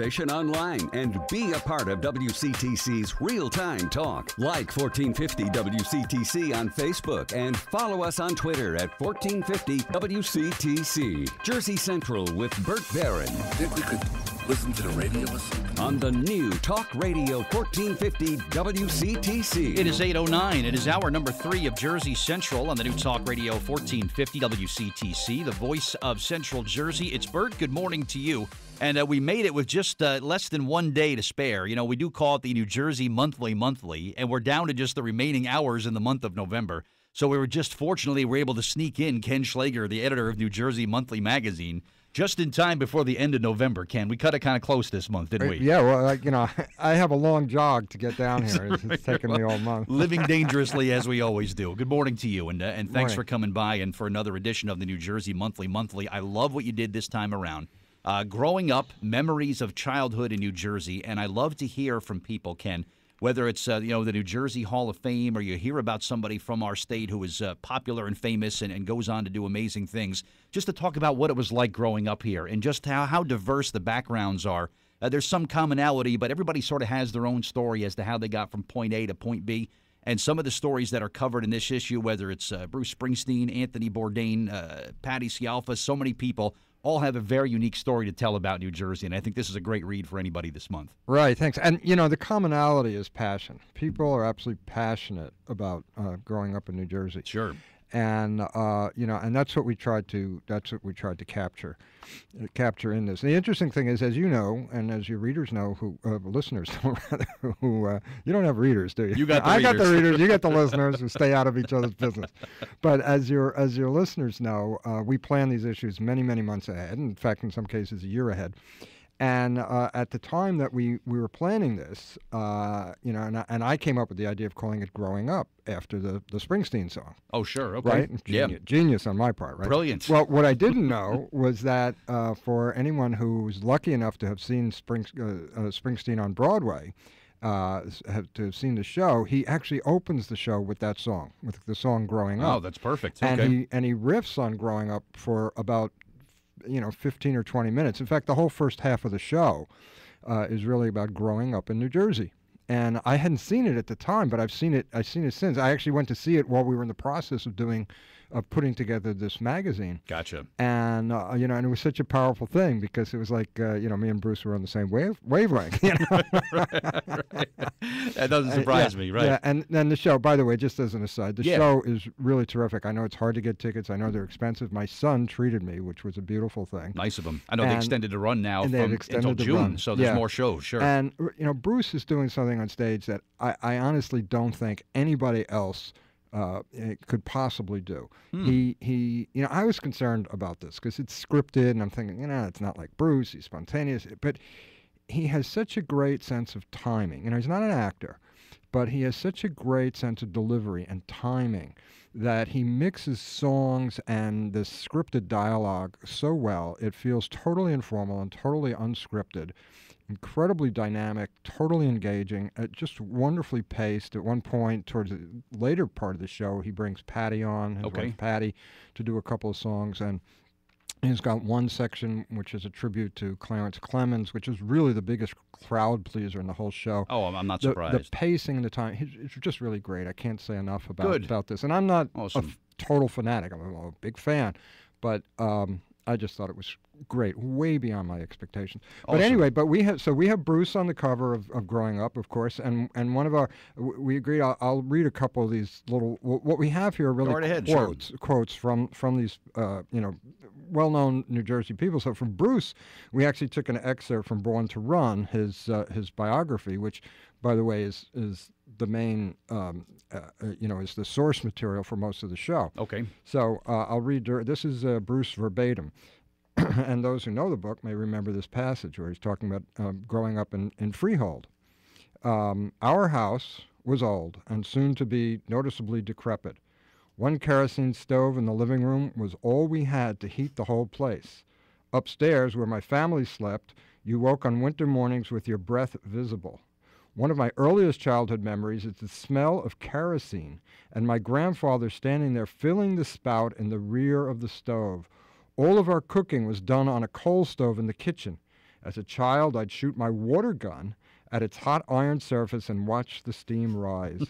Station online and be a part of WCTC's real-time talk. Like 1450 WCTC on Facebook and follow us on Twitter at 1450 WCTC. Jersey Central with Bert Barron. Think we could listen to the radio or something? On the new Talk Radio 1450 WCTC. It is 8:09. It is hour number 3 of Jersey Central on the new Talk Radio 1450 WCTC, the voice of Central Jersey. It's Bert. Good morning to you. And we made it with just less than 1 day to spare. You know, we do call it the New Jersey Monthly, and we're down to just the remaining hours in the month of November. So we were just fortunately were able to sneak in Ken Schlager, the editor of New Jersey Monthly magazine, just in time before the end of November, Ken. We cut it kind of close this month, didn't we? Yeah, well, I have a long jog to get down here. It's taken me all month. Living dangerously, as we always do. Good morning to you, and thanks Morning. for coming by and for another edition of the New Jersey Monthly. I love what you did this time around. Growing up, memories of childhood in New Jersey, and I love to hear from people, Ken, whether it's the New Jersey Hall of Fame or you hear about somebody from our state who is popular and famous and goes on to do amazing things, just to talk about what it was like growing up here and just how diverse the backgrounds are. There's some commonality, but everybody sort of has their own story as to how they got from point A to point B. And some of the stories that are covered in this issue, whether it's Bruce Springsteen, Anthony Bourdain, Patti Scialfa, so many people all have a very unique story to tell about New Jersey, and I think this is a great read for anybody this month. Right, thanks. And, the commonality is passion. People are absolutely passionate about growing up in New Jersey. Sure. And, and that's what we tried to capture in this. And the interesting thing is, as you know, and as your readers know, listeners know, rather, you don't have readers, do you? You got the I readers. got the readers. You got the listeners who stay out of each other's business. But as your listeners know, we plan these issues many, many months ahead. In fact, in some cases, a year ahead. And at the time that we were planning this, and I came up with the idea of calling it Growing Up after the Springsteen song. Oh, sure. Okay. Right? Genius on my part, right? Brilliant. Well, what I didn't know was that for anyone who was lucky enough to have seen Springsteen on Broadway, to have seen the show, he actually opens the show with that song, with the song Growing Up. Oh, that's perfect. And he riffs on Growing Up for about 15 or 20 minutes. In fact, the whole first half of the show is really about growing up in New Jersey. And I hadn't seen it at the time, but I've seen it since. I actually went to see it while we were in the process of putting together this magazine. Gotcha. And and it was such a powerful thing because it was like me and Bruce were on the same wavelength. Right. That doesn't surprise me, right? Yeah, and then the show, by the way, just as an aside, the show is really terrific. I know it's hard to get tickets. I know they're expensive. My son treated me, which was a beautiful thing. Nice of him. I know they extended the run now until June, run. so there's more shows, sure. And, Bruce is doing something on stage that I honestly don't think anybody else could possibly do. He I was concerned about this because it's scripted, and I'm thinking, it's not like Bruce. He's spontaneous, but he has such a great sense of timing. He's not an actor, but he has such a great sense of delivery and timing that he mixes songs and this scripted dialogue so well. It feels totally informal and totally unscripted, incredibly dynamic, totally engaging, just wonderfully paced. At one point, towards the later part of the show, he brings Patti on, his wife Patti, to do a couple of songs, and he's got one section which is a tribute to Clarence Clemens, which is really the biggest crowd pleaser in the whole show. Oh, I'm not surprised. The pacing and the time, it's just really great. I can't say enough about this. And I'm not a total fanatic. I'm a big fan, but I just thought it was great, way beyond my expectations. But anyway, we have Bruce on the cover of Growing Up, of course, and one of we agreed. I'll read a couple of these little. What we have here are really quotes from these well-known New Jersey people. So from Bruce, we actually took an excerpt from Born to Run, his biography, which, by the way, is the main is the source material for most of the show. Okay. So I'll read. This is Bruce verbatim. And those who know the book may remember this passage where he's talking about growing up in Freehold. Our house was old and soon to be noticeably decrepit. One kerosene stove in the living room was all we had to heat the whole place. Upstairs, where my family slept, you woke on winter mornings with your breath visible. One of my earliest childhood memories is the smell of kerosene and my grandfather standing there filling the spout in the rear of the stove. All of our cooking was done on a coal stove in the kitchen. As a child, I'd shoot my water gun at its hot iron surface and watch the steam rise.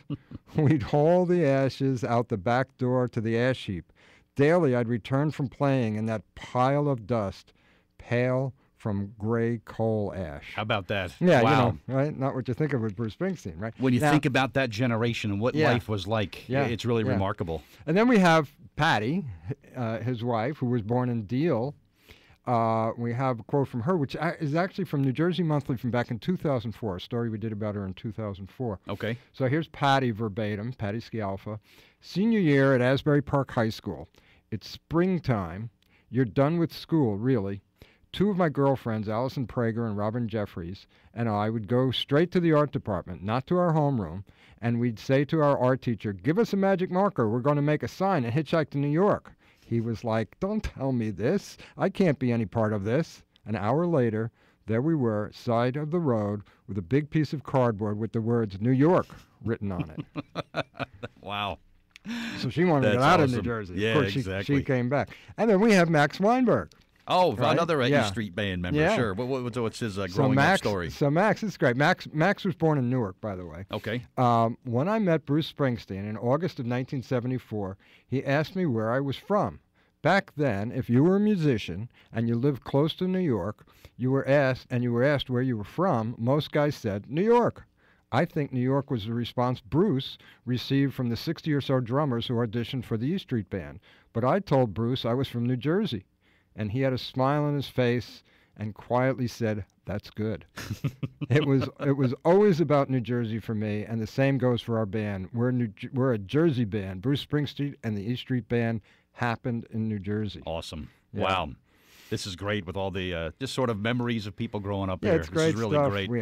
We'd haul the ashes out the back door to the ash heap. Daily, I'd return from playing in that pile of dust, pale from gray coal ash. How about that? Yeah, wow. Right? Not what you think of with Bruce Springsteen, right? When you Now, think about that generation and what Yeah. life was like, Yeah. it's really Yeah. remarkable. And then we have Patti, his wife, who was born in Deal. We have a quote from her, which is actually from New Jersey Monthly from back in 2004, a story we did about her in 2004. Okay. So here's Patti verbatim, Patti Scialfa. Senior year at Asbury Park High School. It's springtime. You're done with school, really. Two of my girlfriends, Allison Prager and Robin Jeffries, and I would go straight to the art department, not to our homeroom, and we'd say to our art teacher, give us a magic marker. We're going to make a sign and hitchhike to New York. He was like, don't tell me this. I can't be any part of this. An hour later, there we were, side of the road, with a big piece of cardboard with the words New York written on it. Wow. So she wanted to get That's out of New awesome. Jersey. Yeah, Of course, exactly. she came back. And then we have Max Weinberg. Oh, Right? another Yeah. E Street Band member. Yeah. Sure. What's his growing up story? So Max is great. Max was born in Newark, by the way. Okay. When I met Bruce Springsteen in August of 1974, he asked me where I was from. Back then, if you were a musician and you lived close to New York, you were asked where you were from, most guys said New York. I think New York was the response Bruce received from the 60 or so drummers who auditioned for the E Street Band. But I told Bruce I was from New Jersey, and he had a smile on his face and quietly said, that's good. It was always about New Jersey for me, and the same goes for our band. We're a Jersey band. Bruce Springsteen and the E Street Band happened in New Jersey. Awesome. Yeah. Wow. This is great with all the just sort of memories of people growing up Yeah, here. it's great This is really stuff. great. We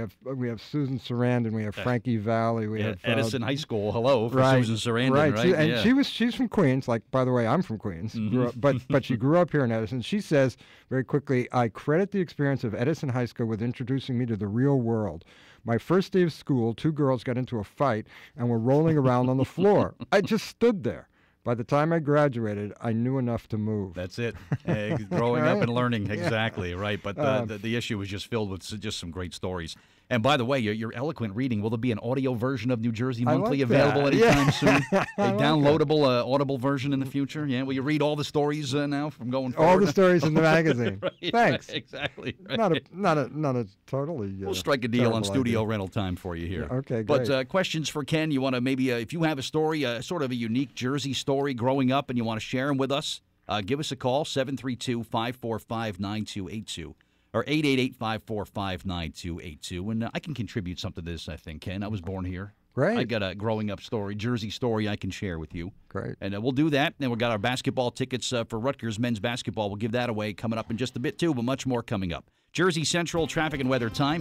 have Susan Sarandon, we have Frankie Valli, we have Edison High School. Hello for right, Susan Sarandon, right? And Yeah. she's from Queens. Like, by the way, I'm from Queens. Mm-hmm. Grew up, but she grew up here in Edison. She says very quickly, I credit the experience of Edison High School with introducing me to the real world. My first day of school, two girls got into a fight and were rolling around on the floor. I just stood there. By the time I graduated, I knew enough to move. That's it. Growing up Right? and learning. Exactly, right. But the issue was just filled with just some great stories. And by the way, your eloquent reading, will there be an audio version of New Jersey I Monthly like available that. anytime Yeah. soon? A I like downloadable Audible version in the future? Yeah, will you read all the stories now from going All forward? the stories in the magazine. Right, Thanks. right, exactly. Right. Not a totally. We'll strike a deal on terrible studio idea. rental time for you here. Yeah, okay, But great. questions for Ken, you want to maybe, if you have a story, sort of a unique Jersey story growing up and you want to share them with us, give us a call, 732-545-9282 or 888-545-9282. And I can contribute something to this, I think, Ken. I was born here. Great. I got a growing up story, Jersey story I can share with you. Great. And we'll do that. And we've got our basketball tickets for Rutgers men's basketball. We'll give that away coming up in just a bit, too, but much more coming up. Jersey Central traffic and weather time.